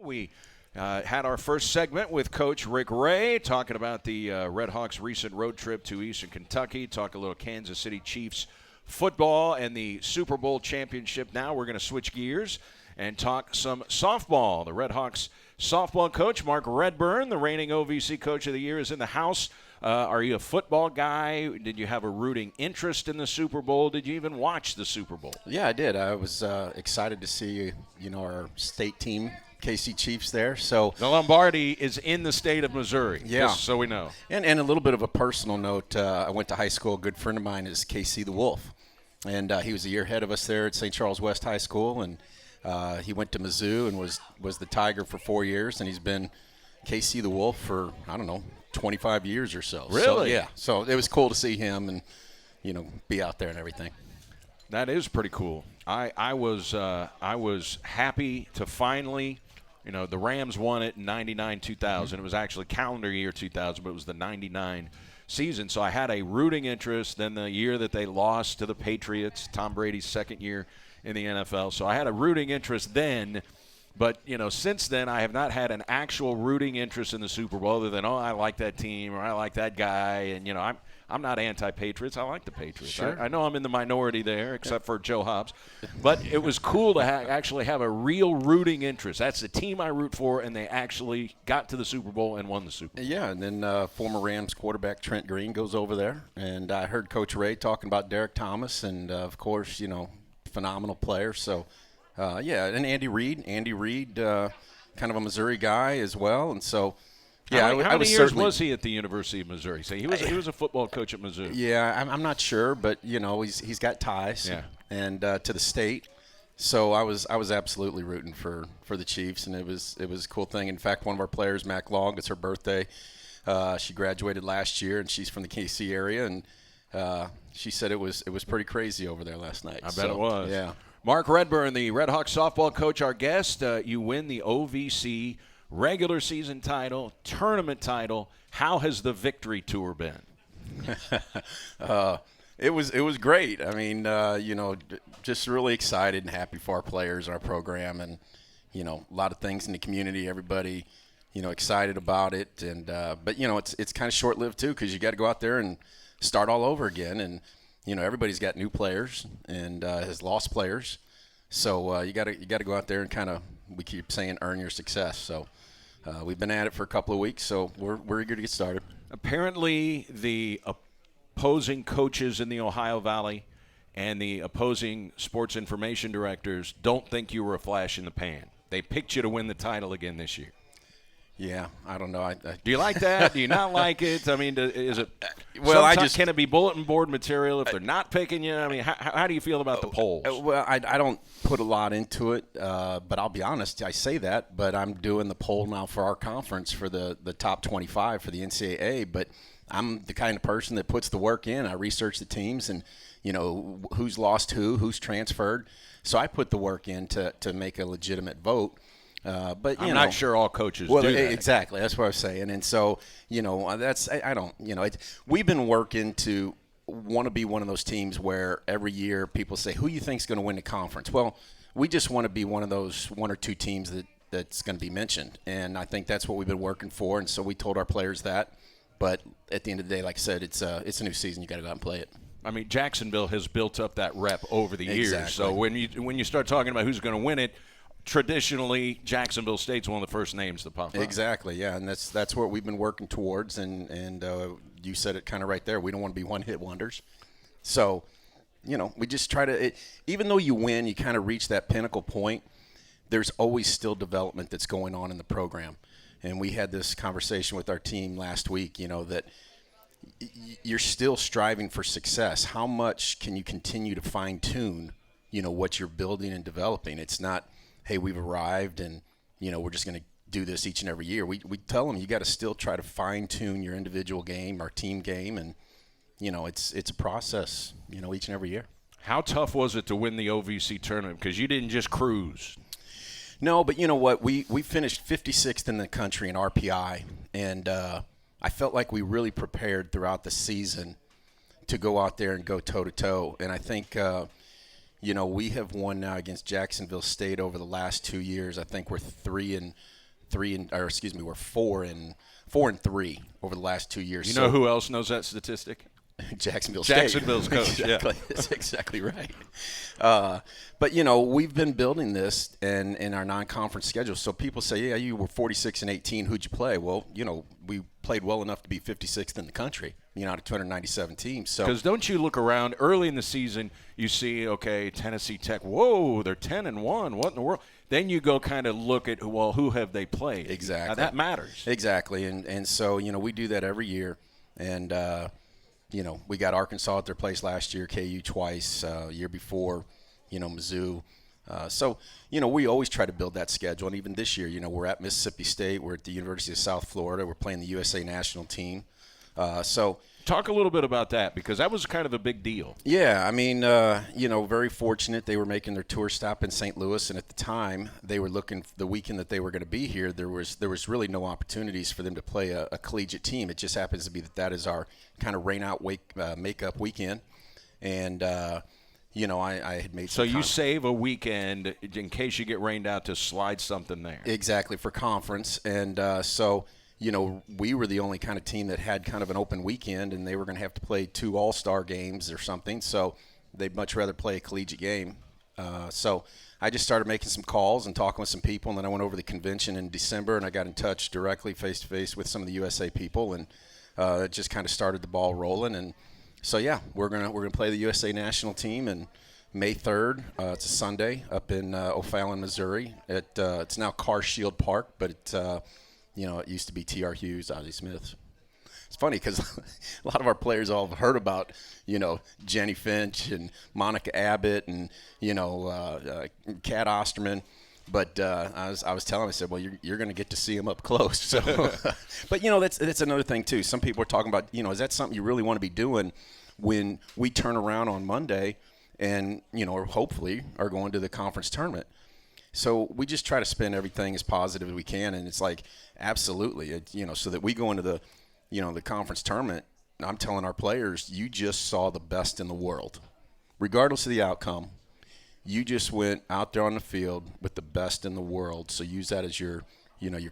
We had our first segment with Coach Rick Ray talking about the Red Hawks' recent road trip to Eastern Kentucky, talk a little Kansas City Chiefs football and the Super Bowl championship. Now we're going to switch gears and talk some softball. The Red Hawks softball coach, Mark Redburn, the reigning OVC Coach of the Year, is in the house. Are you a football guy? Did you have a rooting interest in the Super Bowl? Did you even watch the Super Bowl? Yeah, I did. I was excited to see, our state team, KC Chiefs there. So the Lombardi is in the state of Missouri, yeah. Just so we know. And a little bit of a personal note, I went to high school. A good friend of mine is KC the Wolf, and he was a year ahead of us there at St. Charles West High School, and he went to Mizzou and was the Tiger for 4 years, and he's been KC the Wolf for, 25 years or so. Really? So, yeah. So it was cool to see him and, be out there and everything. That is pretty cool. I was happy to finally, the Rams won it in 99-2000. Mm-hmm. It was actually calendar year 2000, but it was the 99 season. So I had a rooting interest. Then the year that they lost to the Patriots, Tom Brady's second year in the NFL. So I had a rooting interest then. But, since then I have not had an actual rooting interest in the Super Bowl other than, I like that team or I like that guy. And, I'm not anti-Patriots. I like the Patriots. Sure. I know I'm in the minority there, except for Joe Hobbs. But it was cool to actually have a real rooting interest. That's the team I root for, and they actually got to the Super Bowl and won the Super Bowl. Yeah, and then former Rams quarterback Trent Green goes over there. And I heard Coach Ray talking about Derek Thomas and, of course, phenomenal player. So, and Andy Reid, kind of a Missouri guy as well. And so, yeah, how many years was he at the University of Missouri? So he was a football coach at Mizzou. Yeah, I'm not sure, but he's got ties. Yeah. And to the state. So I was absolutely rooting for the Chiefs, and it was a cool thing. In fact, one of our players, Mac Long, it's her birthday. She graduated last year, and she's from the KC area, and she said it was pretty crazy over there last night. I bet it was. Yeah. Mark Redburn, the Red Hawks softball coach, our guest. You win the OVC regular season title, tournament title. How has the victory tour been? It was great. I mean, just really excited and happy for our players, our program, and a lot of things in the community. Everybody, excited about it, and but it's kind of short-lived too, because you got to go out there and start all over again, and everybody's got new players and has lost players, so you got to go out there and kind of, we keep saying, earn your success. So we've been at it for a couple of weeks, so we're eager to get started. Apparently, the opposing coaches in the Ohio Valley and the opposing sports information directors don't think you were a flash in the pan. They picked you to win the title again this year. Yeah, I don't know. Do you like that? Do you not like it? I mean, is it? Well, can it be bulletin board material if they're not picking you? I mean, how do you feel about the polls? Well, I don't put a lot into it, but I'll be honest. I say that, but I'm doing the poll now for our conference for the top 25 for the NCAA. But I'm the kind of person that puts the work in. I research the teams and who's lost who's transferred. So I put the work in to make a legitimate vote. But I'm not sure all coaches do that. Exactly. That's what I was saying. And so, that's, I don't, we've been working to want to be one of those teams where every year people say, who you think's going to win the conference? Well, we just want to be one of those one or two teams that's going to be mentioned. And I think that's what we've been working for. And so we told our players that. But at the end of the day, like I said, it's a new season. You got to go out and play it. I mean, Jacksonville has built up that rep over the years. Exactly. So when you start talking about who's going to win it, traditionally, Jacksonville State's one of the first names to pop up. Exactly, yeah, and that's what we've been working towards, and you said it kind of right there. We don't want to be one-hit wonders. So, we just try to even though you win, you kind of reach that pinnacle point, there's always still development that's going on in the program. And we had this conversation with our team last week, that you're still striving for success. How much can you continue to fine-tune, what you're building and developing? It's not, hey, we've arrived and, we're just going to do this each and every year. We tell them you got to still try to fine-tune your individual game, our team game, and, it's a process, each and every year. How tough was it to win the OVC tournament? Because you didn't just cruise. No, but you know what? We finished 56th in the country in RPI, and I felt like we really prepared throughout the season to go out there and go toe-to-toe. And I think we have won now against Jacksonville State over the last 2 years. I think we're 4-3 over the last 2 years. You know who else knows that statistic? Jacksonville State. Jacksonville's coach, exactly. yeah. That's exactly right. But, we've been building this in our non-conference schedule. So people say, yeah, you were 46-18. Who'd you play? Well, we played well enough to be 56th in the country, out of 297 teams. So because don't you look around early in the season, you see, okay, Tennessee Tech, whoa, they're 10-1. What in the world? Then you go kind of look at, well, who have they played? Exactly. Now, that matters. Exactly. And so, we do that every year. And, we got Arkansas at their place last year, KU twice, year before, Mizzou. So, we always try to build that schedule. And even this year, we're at Mississippi State. We're at the University of South Florida. We're playing the USA national team. So talk a little bit about that, because that was kind of a big deal. Yeah, I mean, very fortunate. They were making their tour stop in St. Louis, and at the time they were looking the weekend that they were going to be here. There was really no opportunities for them to play a collegiate team. It just happens to be that is our kind of rain-out makeup weekend, and I had made. So you save a weekend in case you get rained out to slide something there. Exactly, for conference, and so. We were the only kind of team that had kind of an open weekend, and they were going to have to play 2 all-star games or something. So they'd much rather play a collegiate game. So I just started making some calls and talking with some people, and then I went over to the convention in December, and I got in touch directly face-to-face with some of the USA people, and it just kind of started the ball rolling. And so, yeah, we're gonna play the USA national team, and May 3rd, it's a Sunday up in O'Fallon, Missouri. It's now Car Shield Park, but it used to be T.R. Hughes, Ozzie Smith. It's funny because a lot of our players all have heard about, Jenny Finch and Monica Abbott and, Kat Osterman. But I was telling him, I said, well, you're going to get to see them up close. So, but, that's another thing, too. Some people are talking about, is that something you really want to be doing when we turn around on Monday and, or hopefully are going to the conference tournament? So we just try to spin everything as positive as we can, and it's like absolutely, so that we go into the, the conference tournament, I'm telling our players, you just saw the best in the world. Regardless of the outcome, you just went out there on the field with the best in the world. So use that as your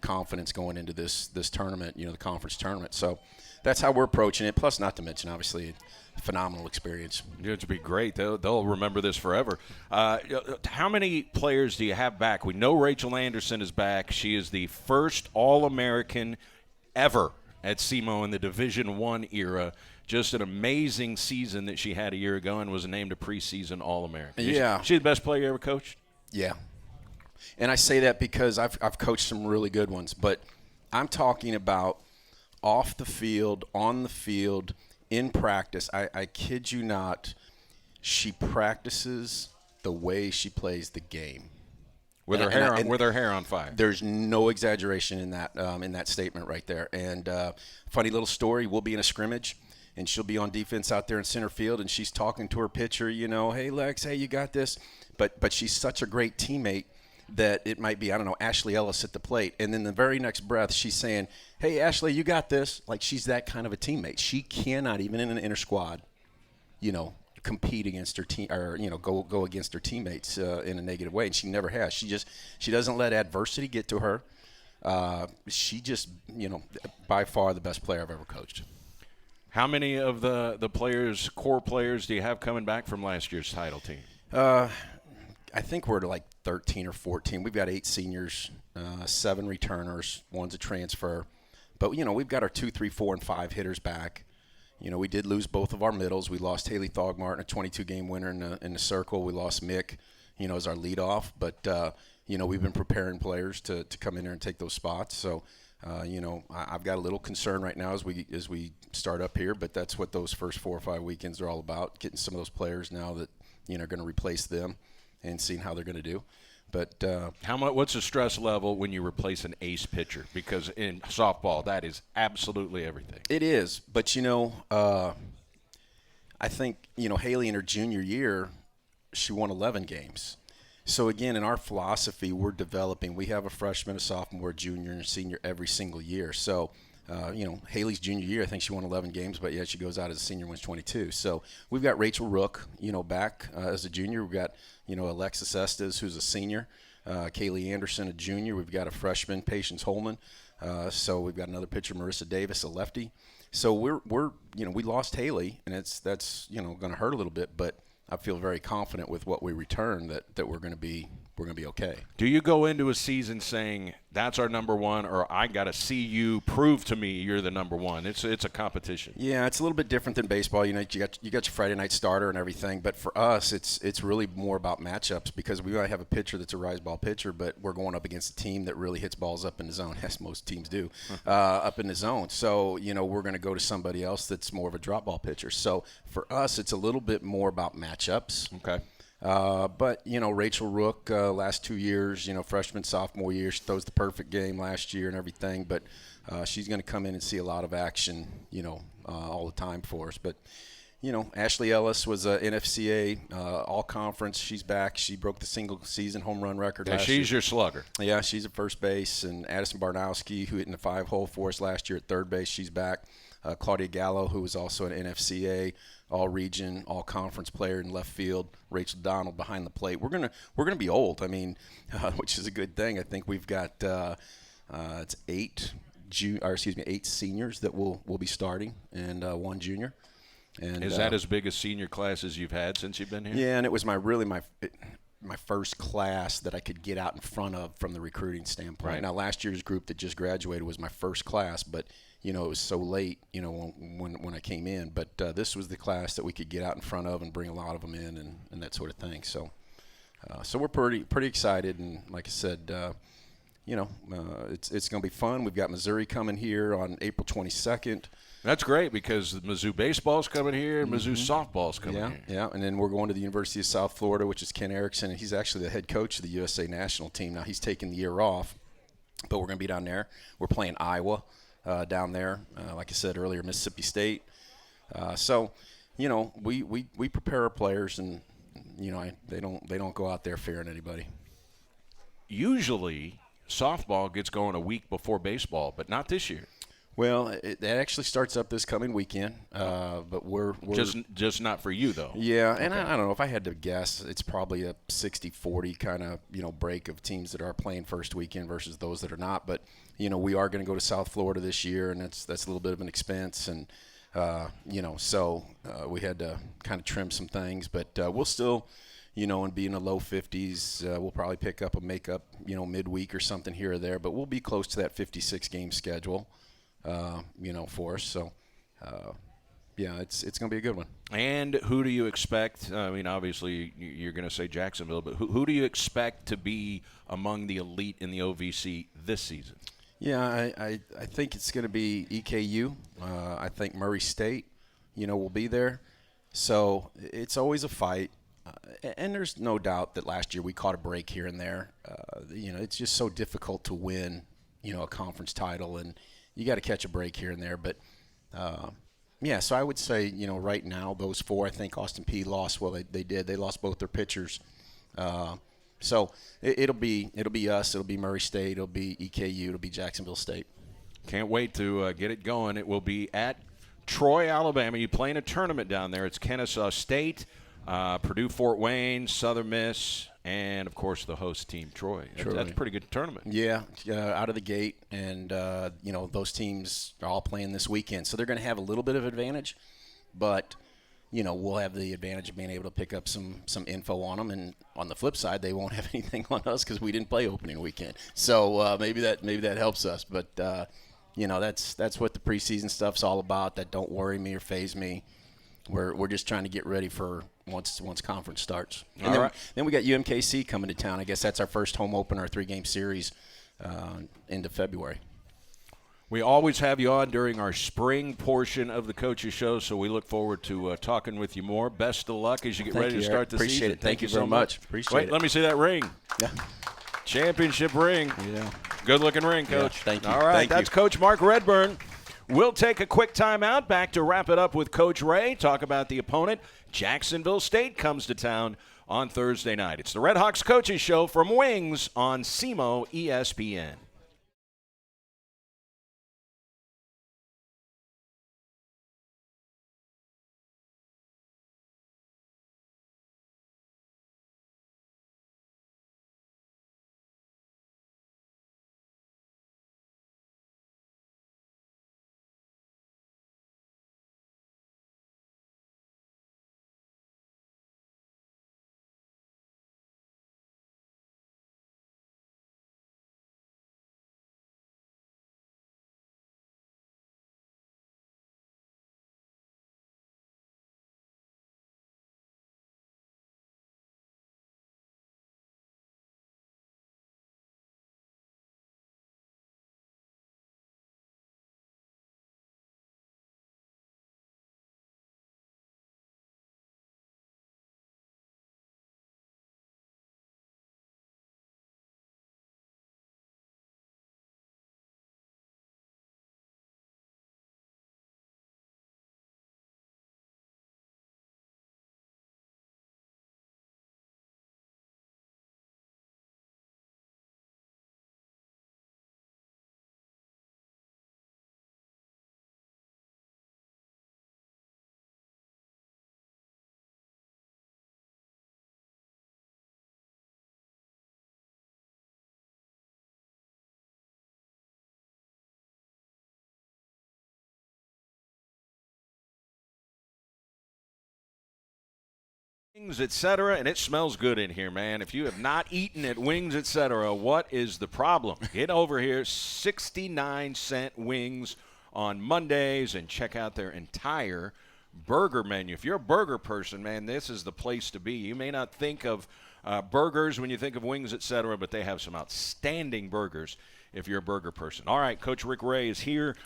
confidence going into this tournament, the conference tournament. So that's how we're approaching it. Plus, not to mention, obviously, a phenomenal experience. It would be great. They'll remember this forever. How many players do you have back? We know Rachel Anderson is back. She is the first All-American ever at SEMO in the Division I era. Just an amazing season that she had a year ago and was named a preseason All-American. Yeah. Is she the best player you ever coached? Yeah. And I say that because I've coached some really good ones. But I'm talking about off the field, on the field, in practice. I kid you not, she practices the way she plays the game. With her hair on fire. There's no exaggeration in that statement right there. And funny little story, we'll be in a scrimmage, and she'll be on defense out there in center field, and she's talking to her pitcher, hey, Lex, hey, you got this. But she's such a great teammate that it might be, Ashley Ellis at the plate. And then the very next breath, she's saying, hey, Ashley, you got this. Like, she's that kind of a teammate. She cannot, even in an inter squad, compete against her team or go against her teammates in a negative way, and she never has. She doesn't let adversity get to her. She just by far the best player I've ever coached. How many of the players, core players, do you have coming back from last year's title team? I think we're to like 13 or 14. We've got 8 seniors, 7 returners, 1's a transfer, but we've got our 2, 3, 4, and 5 hitters back. We did lose both of our middles. We lost Haley Thogmartin, a 22-game winner in the circle. We lost Mick, as our leadoff. But, we've been preparing players to come in there and take those spots. So, I've got a little concern right now as we start up here. But that's what those first 4 or 5 weekends are all about, getting some of those players now that, are going to replace them and seeing how they're going to do. But what's the stress level when you replace an ace pitcher? Because in softball, that is absolutely everything. It is, but I think Haley in her junior year, she won 11 games. So again, in our philosophy, we're developing. We have a freshman, a sophomore, junior, and a senior every single year. So Haley's junior year, I think she won 11 games, but she goes out as a senior, wins 22. So we've got Rachel Rook, back as a junior. We've got Alexis Estes, who's a senior, Kaylee Anderson, a junior. We've got a freshman, Patience Holman. So we've got another pitcher, Marissa Davis, a lefty. So we're we lost Haley, and that's going to hurt a little bit, but I feel very confident with what we return that we're going to be okay. Do you go into a season saying that's our number one, or I got to see you prove to me you're the number one? It's a competition. Yeah, it's a little bit different than baseball. You got your Friday night starter and everything, but for us, it's really more about matchups because we might have a pitcher that's a rise ball pitcher, but we're going up against a team that really hits balls up in the zone, as most teams do, up in the zone. So we're going to go to somebody else that's more of a drop ball pitcher. So for us, it's a little bit more about matchups. Okay. But Rachel Rook, last 2 years, freshman, sophomore year, she throws the perfect game last year and everything. But she's going to come in and see a lot of action, all the time for us. But Ashley Ellis was a NFCA all-conference. She's back. She broke the single-season home run record last year. She's your slugger. Yeah, she's at first base. And Addison Barnowski, who hit in the 5-hole for us last year at third base, she's back. Claudia Gallo, who was also an NFCA all-region, all-conference player in left field. Rachel Donald behind the plate. We're gonna be old. I mean, which is a good thing. I think we've got it's 8 seniors that will be starting and 1 junior. And is that as big a senior class as you've had since you've been here? Yeah, and it was my first class that I could get out in front of from the recruiting standpoint. Right. Now, last year's group that just graduated was my first class, but it was so late, when I came in. But this was the class that we could get out in front of and bring a lot of them in and that sort of thing. So, so we're pretty excited, and like I said, it's going to be fun. We've got Missouri coming here on April 22nd. That's great because Mizzou baseball's coming here and Mizzou softball's coming here. Yeah, and then we're going to the University of South Florida, which is Ken Erickson, and he's actually the head coach of the USA national team. Now, he's taking the year off, but we're going to be down there. We're playing Iowa down there, like I said earlier, Mississippi State. So, we prepare our players, and they don't go out there fearing anybody. Usually, softball gets going a week before baseball, but not this year. Well, that actually starts up this coming weekend, but we're just not for you though. Yeah, and I don't know if I had to guess, it's probably a 60-40 kind of break of teams that are playing first weekend versus those that are not. But we are going to go to South Florida this year, and that's a little bit of an expense, and so we had to kind of trim some things, but we'll still. And be in the low 50s. We'll probably pick up a makeup, midweek or something here or there, but we'll be close to that 56-game schedule, for us. So, it's going to be a good one. And who do you expect? I mean, obviously, you're going to say Jacksonville, but who do you expect to be among the elite in the OVC this season? Yeah, I think it's going to be EKU. I think Murray State, will be there. So it's always a fight. And there's no doubt that last year we caught a break here and there. It's just so difficult to win, a conference title, and you got to catch a break here and there. But, so I would say, right now those four, I think Austin Peay lost. Well, they did. They lost both their pitchers. So it'll be us. It'll be Murray State. It'll be EKU. It'll be Jacksonville State. Can't wait to get it going. It will be at Troy, Alabama. You play in a tournament down there. It's Kennesaw State. Purdue, Fort Wayne, Southern Miss, and, of course, the host team, Troy. That's a pretty good tournament. Yeah, out of the gate. And, those teams are all playing this weekend. So they're going to have a little bit of advantage. But, we'll have the advantage of being able to pick up some info on them. And on the flip side, they won't have anything on us because we didn't play opening weekend. So maybe that helps us. But, that's what the preseason stuff's all about. That don't worry me or faze me. We're just trying to get ready for once conference starts. And then we got UMKC coming to town. I guess that's our first home opener, our 3-game series, into February. We always have you on during our spring portion of the Coaches Show, so we look forward to talking with you more. Best of luck as you get ready to start the season. Appreciate it. Thank you very much. Appreciate it. Wait, let me see that ring. Yeah. Championship ring. Yeah. Good-looking ring, Coach. Yeah, thank you. All right, that's you. Coach Mark Redburn. We'll take a quick timeout, back to wrap it up with Coach Ray, talk about the opponent. Jacksonville State comes to town on Thursday night. It's the Red Hawks Coaches Show from Wings on SEMO ESPN. Wings, etc., and it smells good in here, man. If you have not eaten at Wings, etc., what is the problem? Get over here, 69-cent wings on Mondays, and check out their entire burger menu. If you're a burger person, man, this is the place to be. You may not think of burgers when you think of Wings, etc., but they have some outstanding burgers if you're a burger person. All right, Coach Rick Ray is here.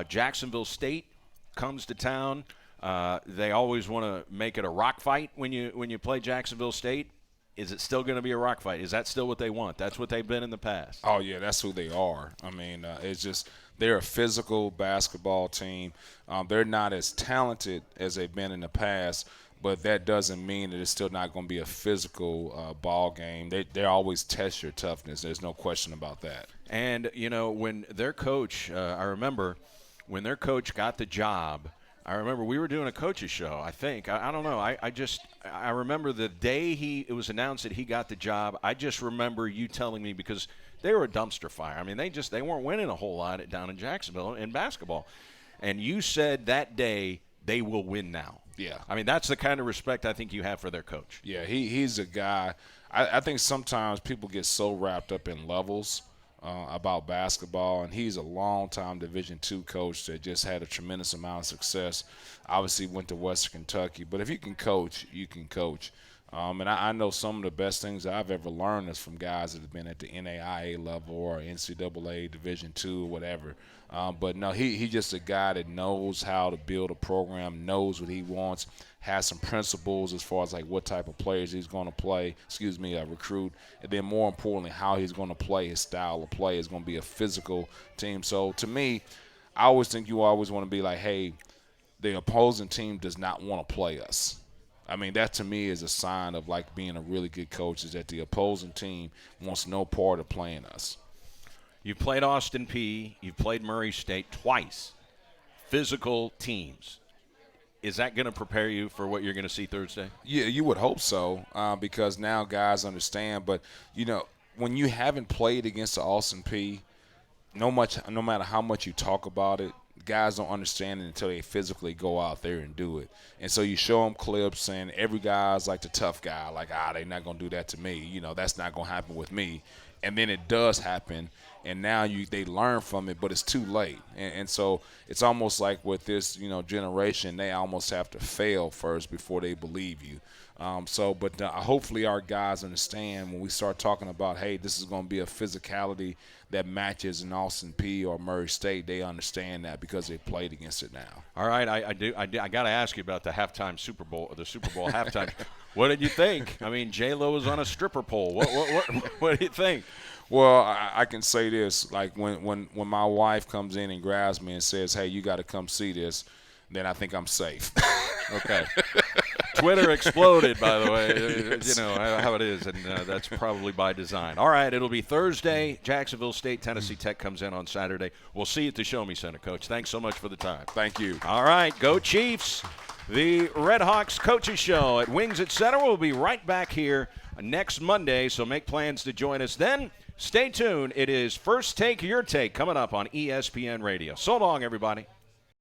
Jacksonville State comes to town. They always want to make it a rock fight when you play Jacksonville State. Is it still going to be a rock fight? Is that still what they want? That's what they've been in the past. Oh, yeah, that's who they are. I mean, it's just they're a physical basketball team. They're not as talented as they've been in the past, but that doesn't mean that it's still not going to be a physical ball game. They always test your toughness. There's no question about that. And, when their coach, I remember – when their coach got the job, I remember we were doing a coaches show, I think. I don't know. I remember the day it was announced that he got the job. I just remember you telling me, because they were a dumpster fire. I mean, they weren't winning a whole lot down in Jacksonville in basketball. And you said that day they will win now. Yeah. I mean, that's the kind of respect I think you have for their coach. Yeah, he's a guy. I think sometimes people get so wrapped up in levels about basketball, and he's a long-time Division II coach that just had a tremendous amount of success. Obviously went to Western Kentucky, but if you can coach, you can coach. And I know some of the best things I've ever learned is from guys that have been at the NAIA level or NCAA Division II or whatever. But no, he's just a guy that knows how to build a program, knows what he wants, has some principles as far as like what type of players he's going to recruit, and then more importantly, how he's going to play. His style of play is going to be a physical team. So to me, I always think you always want to be like, hey, the opposing team does not want to play us. I mean, that to me is a sign of like being a really good coach, is that the opposing team wants no part of playing us. You've played Austin Peay. You've played Murray State twice. Physical teams. Is that going to prepare you for what you're going to see Thursday? Yeah, you would hope so, because now guys understand. But, you know, when you haven't played against the Austin Peay, no matter how much you talk about it, guys don't understand it until they physically go out there and do it. And so you show them clips, and every guy's like the tough guy, like, they're not going to do that to me. You know, that's not going to happen with me. And then it does happen, and now they learn from it, but it's too late. And so it's almost like with this, generation, they almost have to fail first before they believe you. But hopefully our guys understand when we start talking about, hey, this is going to be a physicality that matches in Austin Peay or Murray State. They understand that because they played against it now. All right, I got to ask you about the Super Bowl halftime. What did you think? I mean, J-Lo was on a stripper pole. What do you think? Well, I can say this: like when my wife comes in and grabs me and says, "Hey, you got to come see this," then I think I'm safe. Okay. Twitter exploded, by the way. You know how it is, and that's probably by design. All right, it'll be Thursday. Jacksonville State, Tennessee Tech comes in on Saturday. We'll see you at the Show Me Center, Coach. Thanks so much for the time. Thank you. All right, go Chiefs. The Red Hawks Coaches Show at Wings Etc. will be right back here next Monday, so make plans to join us then. Stay tuned. It is First Take Your Take coming up on ESPN Radio. So long, everybody.